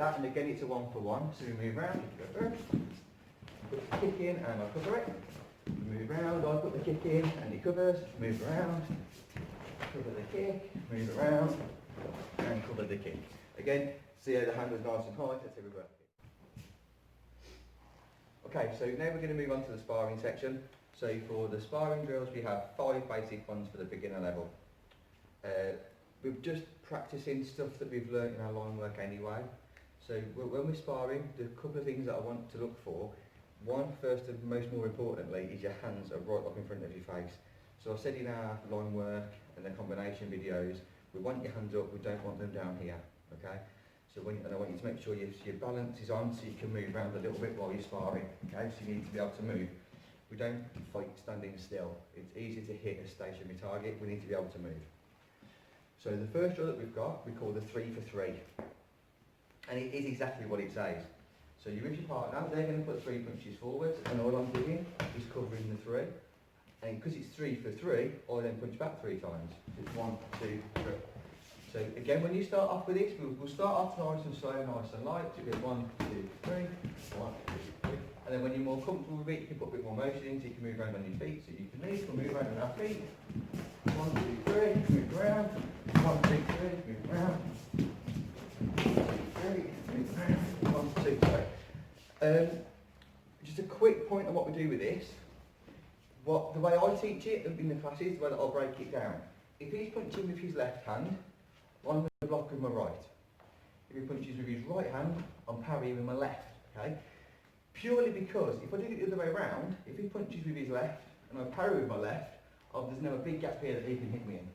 that, and again it's a 1-for-1. So we move round, go first, put the kick in, and I cover it. Move round, I put the kick in, and he covers. Move around, cover the kick, move around, and cover the kick. Again, see how the hand was nice and high. Let's see we work. Okay, so now we're going to move on to the sparring section. So for the sparring drills, we have 5 basic ones for the beginner level. We're just practicing stuff that we've learnt in our line work anyway. So when we're sparring, the couple of things that I want to look for. One, first and most more importantly, is your hands are right up in front of your face. So I said in our line work and the combination videos, we want your hands up, we don't want them down here, okay? So and I want you to make sure your balance is on so you can move around a little bit while you're sparring, okay? So you need to be able to move. We don't fight standing still. It's easy to hit a stationary target, we need to be able to move. So the first drill that we've got, we call the 3-for-3. And it is exactly what it says. So you're with your partner, they're going to put 3 punches forwards, and all I'm doing is covering the 3. And because it's 3-for-3, I then punch back 3 times. So it's 1, 2, 3. So again, when you start off with this, we'll start off nice and slow, nice and light. So you get 1, 2, 3, 1, 2, 3. And then when you're more comfortable with it, you can put a bit more motion in, so you can move around on your feet. So you can leave, we'll move around on our feet. 1, 2, 3, move around. 1, 2, 3, move around. 1, 2, 3, move around. 1, 2, 3. Just a quick point on what we do with this. The way I teach it in the classes, the way that I'll break it down. If he's punching with his left hand, I'm going to block with my right. If he punches with his right hand, I'm parrying with my left, okay? Purely because if I do it the other way around, if he punches with his left and I parry with my left, there's now a big gap here that he can hit me in.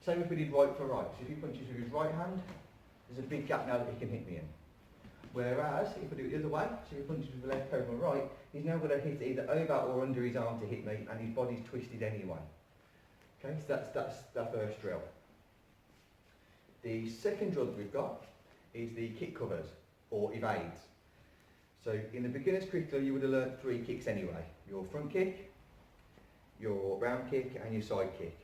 Same if we did right for right. So if he punches with his right hand, there's a big gap now that he can hit me in. Whereas, if I do it the other way, so he punches with the left, parry with my right, he's now going to hit either over or under his arm to hit me, and his body's twisted anyway. Okay, so that's the first drill. The second drill that we've got is the kick covers, or evades. So in the beginner's curriculum, you would have learnt 3 kicks anyway. Your front kick, your round kick, and your side kick.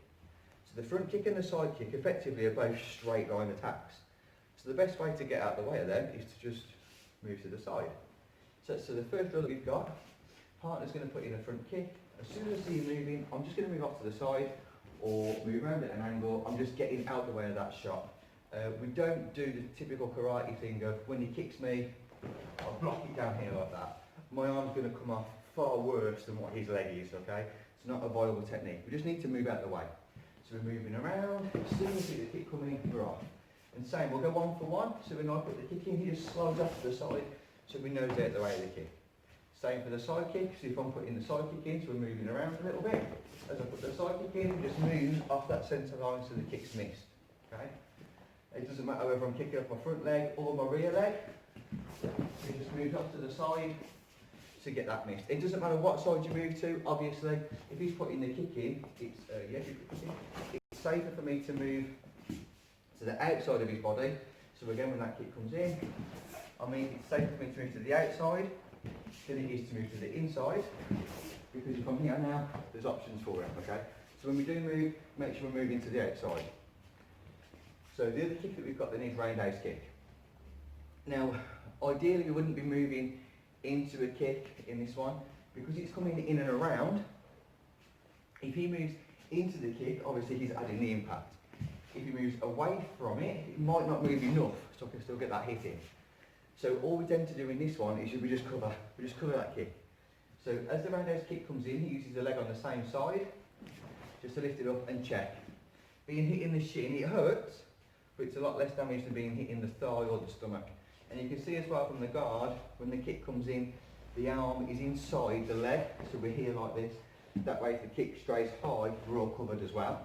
So the front kick and the side kick effectively are both straight line attacks. So the best way to get out of the way of them is to just move to the side. So the first drill that we've got, partner's going to put in a front kick. As soon as I see him moving, I'm just going to move off to the side or move around at an angle. I'm just getting out the way of that shot. We don't do the typical karate thing of when he kicks me, I'll block it down here like that. My arm's going to come off far worse than what his leg is, okay? It's not a viable technique. We just need to move out the way. So we're moving around. As soon as we see the kick coming, we're off. And same, we'll go 1-for-1. So when I put the kick in, he just slides off to the side so we know they're out the way of the kick. Same for the side kick. So if I'm putting the side kick in, so we're moving around a little bit. As I put the side kick in, we just move off that centre line so the kick's missed. Okay? It doesn't matter whether I'm kicking off my front leg or my rear leg. We just move off to the side to get that missed. It doesn't matter what side you move to, obviously. If he's putting the kick in, it's safer for me to move to the outside of his body. So again, when that kick comes in, it's safer for me to move to the outside than it is to move to the inside. Because if I'm here now, there's options for him, okay? So when we do move, make sure we're moving to the outside. So the other kick that we've got then is roundhouse kick. Now, ideally we wouldn't be moving into a kick in this one, because it's coming in and around. If he moves into the kick, obviously he's adding the impact. If he moves away from it, it might not move enough, so I can still get that hit in. So all we tend to do in this one is we just cover that kick. So as the roundhouse kick comes in, he uses the leg on the same side, just to lift it up and check. Being hit in the shin, it hurts, but it's a lot less damage than being hit in the thigh or the stomach. And you can see as well from the guard, when the kick comes in, the arm is inside the leg, so we're here like this. That way if the kick strays high, we're all covered as well.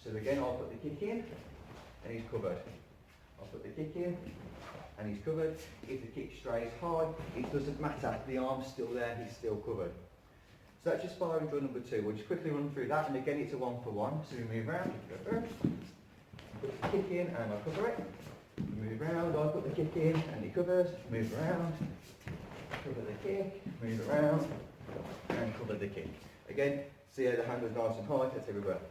So again, I'll put the kick in, and he's covered. I'll put the kick in, and he's covered. If the kick strays high, it doesn't matter, the arm's still there, he's still covered. So that's just sparring drill number 2. We'll just quickly run through that, and again it's a 1-for-1. So we move round, go first, put the kick in, and I cover it. Move round, I put the kick in, and he covers. Move around, cover the kick, move around, and cover the kick. Again, see how the hand was nice and high, that's how we work it.